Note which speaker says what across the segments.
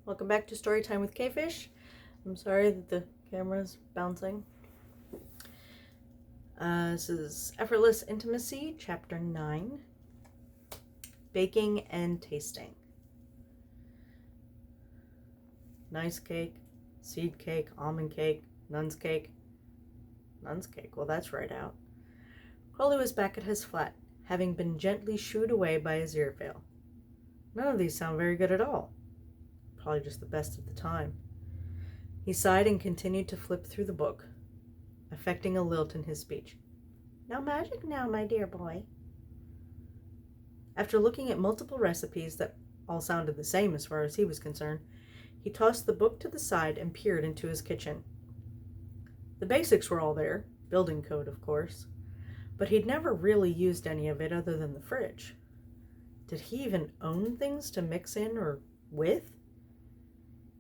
Speaker 1: Welcome back to Storytime with Quefish. I'm sorry that the camera's bouncing. This is Effortless Intimacy, Chapter 9, Baking and Tasting. Nice cake, seed cake, almond cake, nun's cake. Nun's cake, well that's right out. Crowley was back at his flat, having been gently shooed away by his earfale. None of these sound very good at all. Probably just the best of the time. He sighed and continued to flip through the book, affecting a lilt in his speech. No magic now, my dear boy. After looking at multiple recipes that all sounded the same as far as he was concerned, he tossed the book to the side and peered into his kitchen. The basics were all there, building code of course, but he'd never really used any of it other than the fridge. Did he even own things to mix in or with?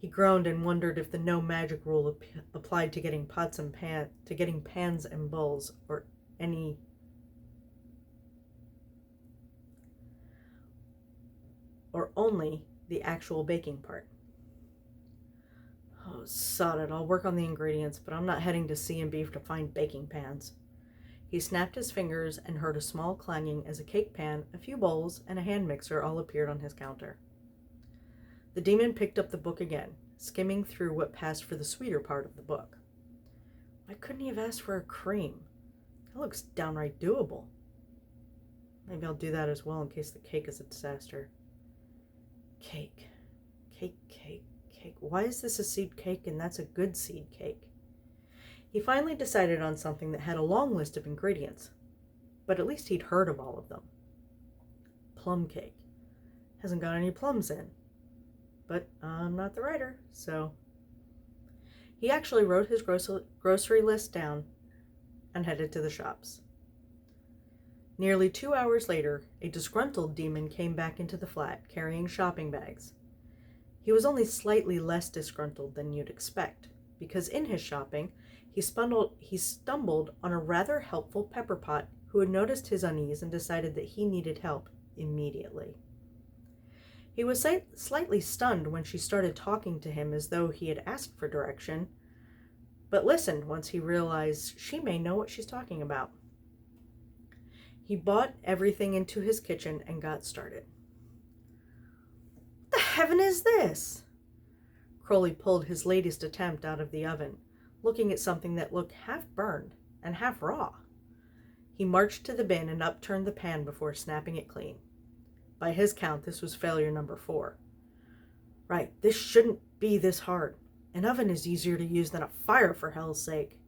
Speaker 1: He groaned and wondered if the no magic rule applied to getting pans and bowls, or only the actual baking part. Oh, sod it, I'll work on the ingredients, but I'm not heading to C&B to find baking pans. He snapped his fingers and heard a small clanging as a cake pan, a few bowls, and a hand mixer all appeared on his counter. The demon picked up the book again, skimming through what passed for the sweeter part of the book. Why couldn't he have asked for a cream? That looks downright doable. Maybe I'll do that as well in case the cake is a disaster. Cake. Why is this a seed cake and that's a good seed cake? He finally decided on something that had a long list of ingredients, but at least he'd heard of all of them. Plum cake. Hasn't got any plums in. But I'm not the writer, so... He actually wrote his grocery list down and headed to the shops. Nearly 2 hours later, a disgruntled demon came back into the flat, carrying shopping bags. He was only slightly less disgruntled than you'd expect, because in his shopping, he stumbled on a rather helpful pepper pot who had noticed his unease and decided that he needed help immediately. He was slightly stunned when she started talking to him as though he had asked for direction, but listened once he realized she may know what she's talking about. He bought everything into his kitchen and got started. What the heaven is this? Crowley pulled his latest attempt out of the oven, looking at something that looked half burned and half raw. He marched to the bin and upturned the pan before snapping it clean. By his count, this was failure number 4. Right, this shouldn't be this hard. An oven is easier to use than a fire, for hell's sake.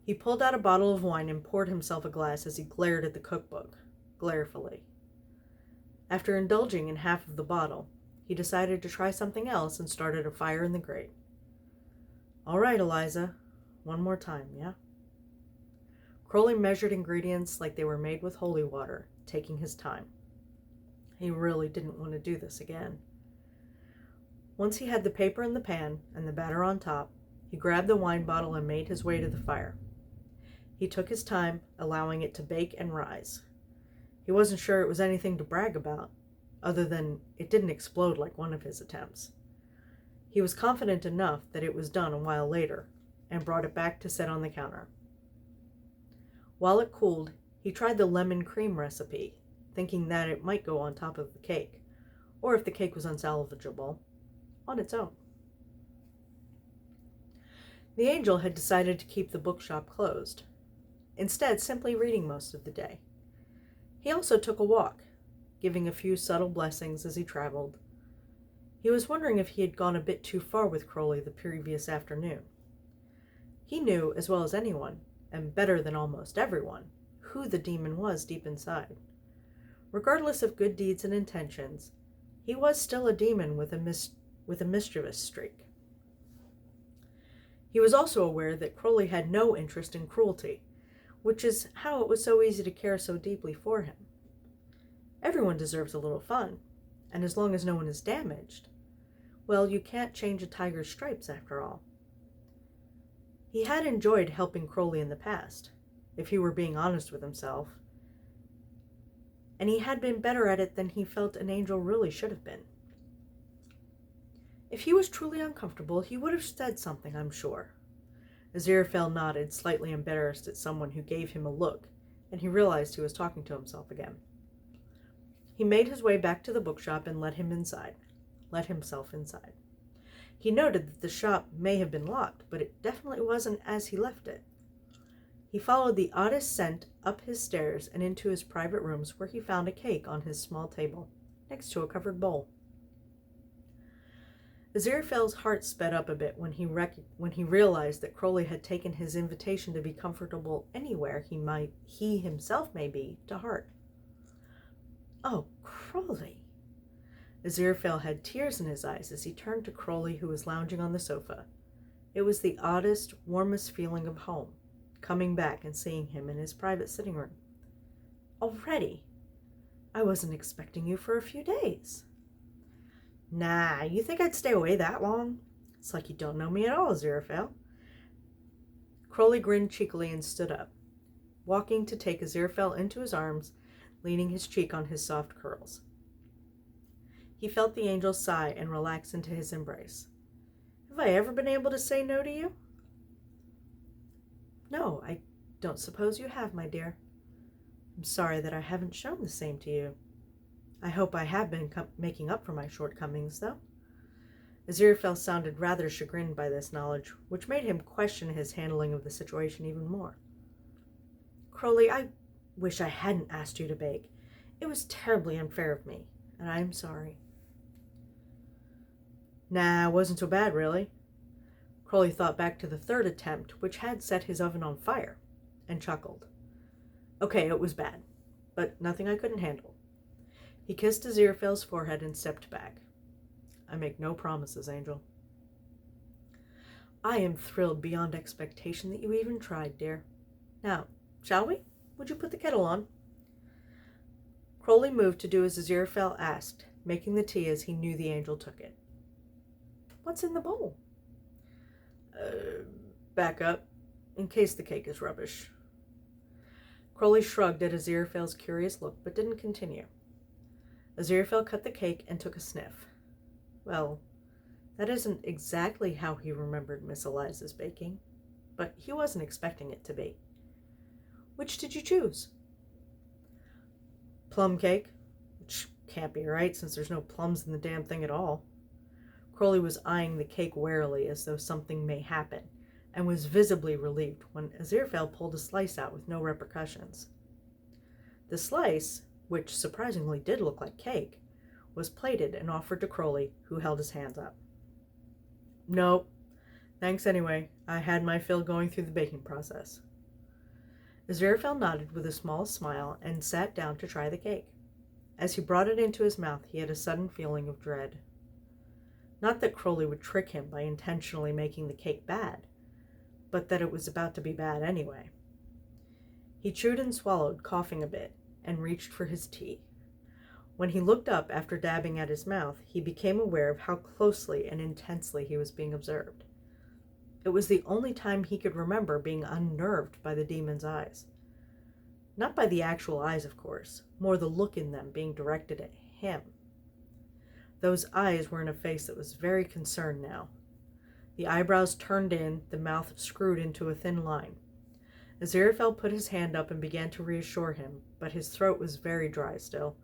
Speaker 1: He pulled out a bottle of wine and poured himself a glass as he glared at the cookbook, gleefully. After indulging in half of the bottle, he decided to try something else and started a fire in the grate. All right, Eliza, one more time, yeah? Crowley measured ingredients like they were made with holy water, taking his time. He really didn't want to do this again. Once he had the paper in the pan and the batter on top, he grabbed the wine bottle and made his way to the fire. He took his time, allowing it to bake and rise. He wasn't sure it was anything to brag about, other than it didn't explode like one of his attempts. He was confident enough that it was done a while later, and brought it back to set on the counter. While it cooled, he tried the lemon cream recipe, thinking that it might go on top of the cake, or if the cake was unsalvageable, on its own. The angel had decided to keep the bookshop closed, instead simply reading most of the day. He also took a walk, giving a few subtle blessings as he traveled. He was wondering if he had gone a bit too far with Crowley the previous afternoon. He knew, as well as anyone, and better than almost everyone, who the demon was deep inside. Regardless of good deeds and intentions, he was still a demon with a mischievous streak. He was also aware that Crowley had no interest in cruelty, which is how it was so easy to care so deeply for him. Everyone deserves a little fun, and as long as no one is damaged, well, you can't change a tiger's stripes after all. He had enjoyed helping Crowley in the past, if he were being honest with himself, and he had been better at it than he felt an angel really should have been. If he was truly uncomfortable, he would have said something, I'm sure. Aziraphale nodded, slightly embarrassed at someone who gave him a look, and he realized he was talking to himself again. He made his way back to the bookshop and let himself inside. He noted that the shop may have been locked, but it definitely wasn't as he left it. He followed the oddest scent up his stairs and into his private rooms, where he found a cake on his small table, next to a covered bowl. Aziraphale's heart sped up a bit when he realized that Crowley had taken his invitation to be comfortable anywhere he himself may be to heart. Oh, Crowley! Aziraphale had tears in his eyes as he turned to Crowley, who was lounging on the sofa. It was the oddest, warmest feeling of home, coming back and seeing him in his private sitting room. Already? I wasn't expecting you for a few days. Nah, you think I'd stay away that long? It's like you don't know me at all, Aziraphale. Crowley grinned cheekily and stood up, walking to take Aziraphale into his arms, leaning his cheek on his soft curls. He felt the angel sigh and relax into his embrace. Have I ever been able to say no to you? No, I don't suppose you have, my dear. I'm sorry that I haven't shown the same to you. I hope I have been making up for my shortcomings, though. Aziraphale sounded rather chagrined by this knowledge, which made him question his handling of the situation even more. Crowley, I wish I hadn't asked you to bake. It was terribly unfair of me, and I'm sorry. Nah, it wasn't so bad, really. Crowley thought back to the third attempt, which had set his oven on fire, and chuckled. Okay, it was bad, but nothing I couldn't handle. He kissed Aziraphale's forehead and stepped back. I make no promises, Angel. I am thrilled beyond expectation that you even tried, dear. Now, shall we? Would you put the kettle on? Crowley moved to do as Aziraphale asked, making the tea as he knew the angel took it. What's in the bowl? Back up, in case the cake is rubbish. Crowley shrugged at Aziraphale's curious look, but didn't continue. Aziraphale cut the cake and took a sniff. Well, that isn't exactly how he remembered Miss Eliza's baking, but he wasn't expecting it to be. Which did you choose? Plum cake, which can't be right since there's no plums in the damn thing at all. Crowley was eyeing the cake warily as though something may happen, and was visibly relieved when Aziraphale pulled a slice out with no repercussions. The slice, which surprisingly did look like cake, was plated and offered to Crowley, who held his hands up. Nope. Thanks anyway. I had my fill going through the baking process. Aziraphale nodded with a small smile and sat down to try the cake. As he brought it into his mouth, he had a sudden feeling of dread. Not that Crowley would trick him by intentionally making the cake bad, but that it was about to be bad anyway. He chewed and swallowed, coughing a bit, and reached for his tea. When he looked up after dabbing at his mouth, he became aware of how closely and intensely he was being observed. It was the only time he could remember being unnerved by the demon's eyes. Not by the actual eyes, of course, more the look in them being directed at him. Those eyes were in a face that was very concerned now. The eyebrows turned in, the mouth screwed into a thin line. Aziraphale put his hand up and began to reassure him, but his throat was very dry still,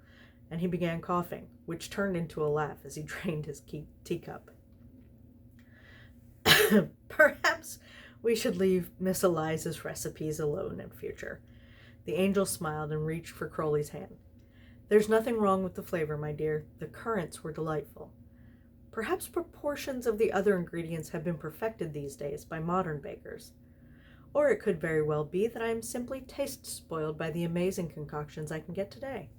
Speaker 1: and he began coughing, which turned into a laugh as he drained his teacup. Perhaps we should leave Miss Eliza's recipes alone in future. The angel smiled and reached for Crowley's hand. There's nothing wrong with the flavor, my dear. The currants were delightful. Perhaps proportions of the other ingredients have been perfected these days by modern bakers. Or it could very well be that I am simply taste-spoiled by the amazing concoctions I can get today.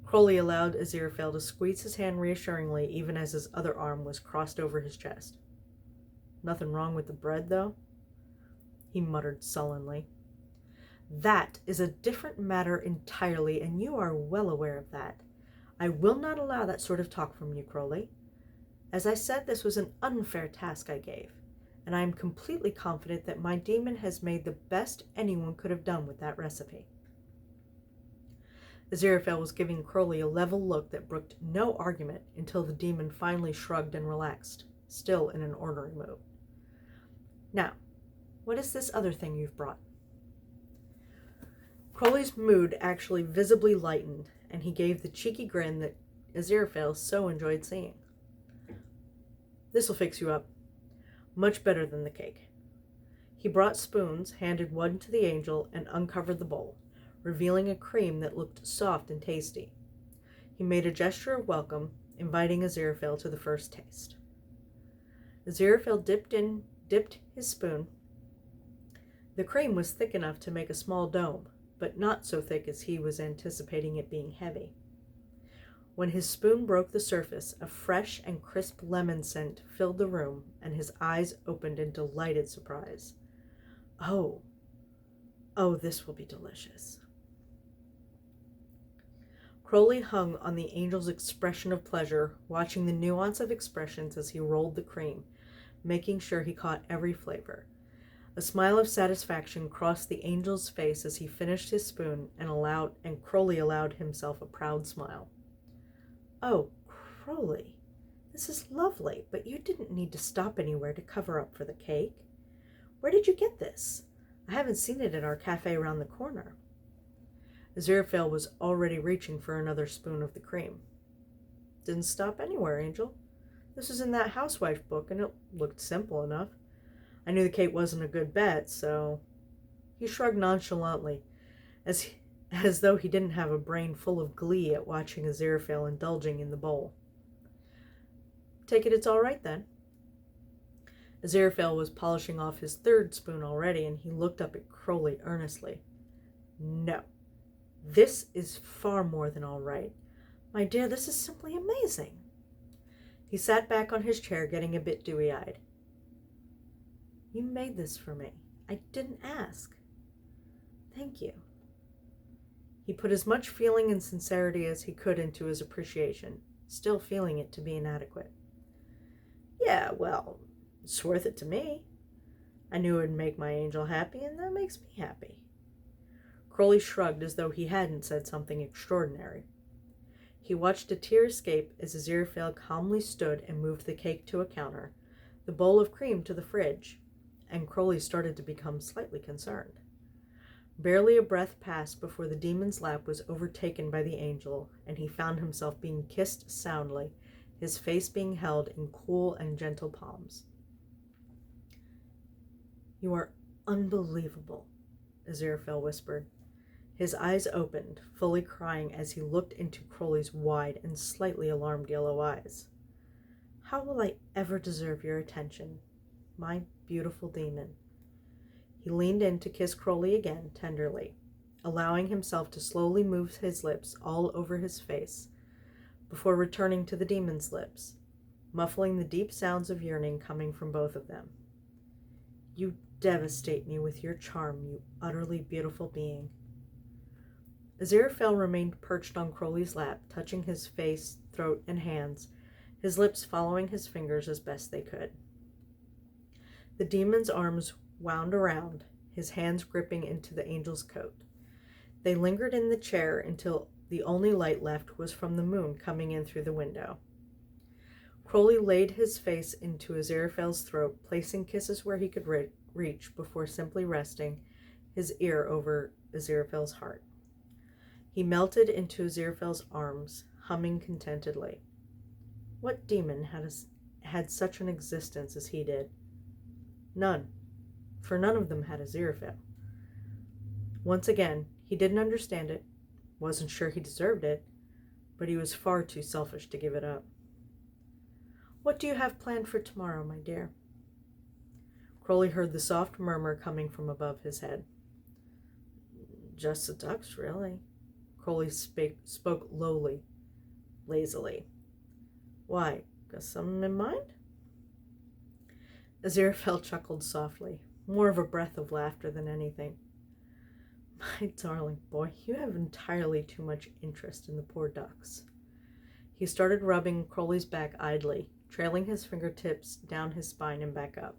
Speaker 1: Crowley allowed Aziraphale to squeeze his hand reassuringly, even as his other arm was crossed over his chest. Nothing wrong with the bread, though? He muttered sullenly. That is a different matter entirely, and you are well aware of that. I will not allow that sort of talk from you, Crowley. As I said, this was an unfair task I gave, and I am completely confident that my demon has made the best anyone could have done with that recipe. Aziraphale was giving Crowley a level look that brooked no argument until the demon finally shrugged and relaxed, still in an ornery mood. Now, what is this other thing you've brought? Crowley's mood actually visibly lightened, and he gave the cheeky grin that Aziraphale so enjoyed seeing. This'll fix you up. Much better than the cake. He brought spoons, handed one to the angel, and uncovered the bowl, revealing a cream that looked soft and tasty. He made a gesture of welcome, inviting Aziraphale to the first taste. Aziraphale dipped his spoon. The cream was thick enough to make a small dome, but not so thick as he was anticipating it being heavy. When his spoon broke the surface, a fresh and crisp lemon scent filled the room, and his eyes opened in delighted surprise. Oh, this will be delicious. Crowley hung on the angel's expression of pleasure, watching the nuance of expressions as he rolled the cream, making sure he caught every flavor. A smile of satisfaction crossed the angel's face as he finished his spoon, and Crowley allowed himself a proud smile. Oh, Crowley, this is lovely, but you didn't need to stop anywhere to cover up for the cake. Where did you get this? I haven't seen it at our cafe around the corner. Aziraphale was already reaching for another spoon of the cream. Didn't stop anywhere, Angel. This was in that housewife book, and it looked simple enough. I knew the cake wasn't a good bet, so... He shrugged nonchalantly, as though he didn't have a brain full of glee at watching Aziraphale indulging in the bowl. Take it it's all right, then. Aziraphale was polishing off his third spoon already, and he looked up at Crowley earnestly. No, this is far more than all right. My dear, this is simply amazing. He sat back on his chair, getting a bit dewy-eyed. You made this for me. I didn't ask. Thank you. He put as much feeling and sincerity as he could into his appreciation, still feeling it to be inadequate. Yeah, well, it's worth it to me. I knew it would make my angel happy, and that makes me happy. Crowley shrugged as though he hadn't said something extraordinary. He watched a tear escape as Aziraphale calmly stood and moved the cake to a counter, the bowl of cream to the fridge, and Crowley started to become slightly concerned. Barely a breath passed before the demon's lap was overtaken by the angel, and he found himself being kissed soundly, his face being held in cool and gentle palms. You are unbelievable, Aziraphale whispered. His eyes opened, fully crying as he looked into Crowley's wide and slightly alarmed yellow eyes. How will I ever deserve your attention, my beautiful demon? He leaned in to kiss Crowley again, tenderly, allowing himself to slowly move his lips all over his face, before returning to the demon's lips, muffling the deep sounds of yearning coming from both of them. You devastate me with your charm, you utterly beautiful being. Aziraphale remained perched on Crowley's lap, touching his face, throat, and hands, his lips following his fingers as best they could. The demon's arms wound around, his hands gripping into the angel's coat. They lingered in the chair until the only light left was from the moon coming in through the window. Crowley laid his face into Aziraphale's throat, placing kisses where he could reach before simply resting his ear over Aziraphale's heart. He melted into Aziraphale's arms, humming contentedly. What demon had such an existence as he did? None, for none of them had Aziraphale. Once again, he didn't understand it, wasn't sure he deserved it, but he was far too selfish to give it up. What do you have planned for tomorrow, my dear? Crowley heard the soft murmur coming from above his head. Just the ducks, really. Crowley spoke lowly, lazily. Why, got something in mind? Aziraphale chuckled softly, more of a breath of laughter than anything. My darling boy, you have entirely too much interest in the poor ducks. He started rubbing Crowley's back idly, trailing his fingertips down his spine and back up.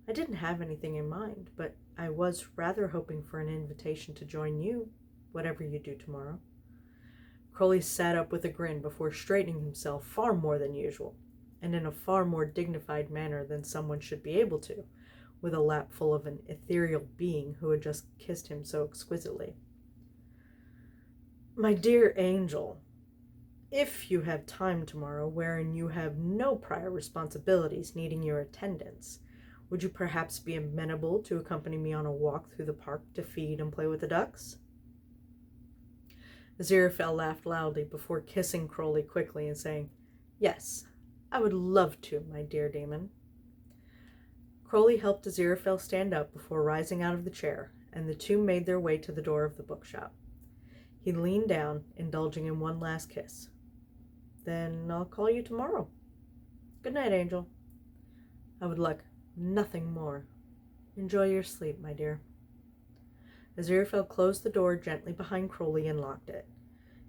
Speaker 1: I didn't have anything in mind, but I was rather hoping for an invitation to join you. whatever you do tomorrow. Crowley sat up with a grin before straightening himself far more than usual, and in a far more dignified manner than someone should be able to, with a lap full of an ethereal being who had just kissed him so exquisitely. My dear Angel, if you have time tomorrow wherein you have no prior responsibilities needing your attendance, would you perhaps be amenable to accompany me on a walk through the park to feed and play with the ducks? Aziraphale laughed loudly before kissing Crowley quickly and saying, Yes, I would love to, my dear demon. Crowley helped Aziraphale stand up before rising out of the chair, and the two made their way to the door of the bookshop. He leaned down, indulging in one last kiss. Then I'll call you tomorrow. Good night, Angel. I would like nothing more. Enjoy your sleep, my dear. Aziraphale closed the door gently behind Crowley and locked it.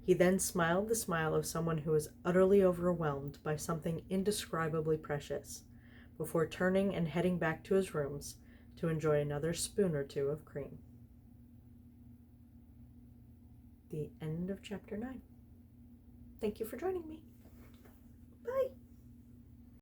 Speaker 1: He then smiled the smile of someone who is utterly overwhelmed by something indescribably precious, before turning and heading back to his rooms to enjoy another spoon or two of cream. The end of chapter 9. Thank you for joining me. Bye.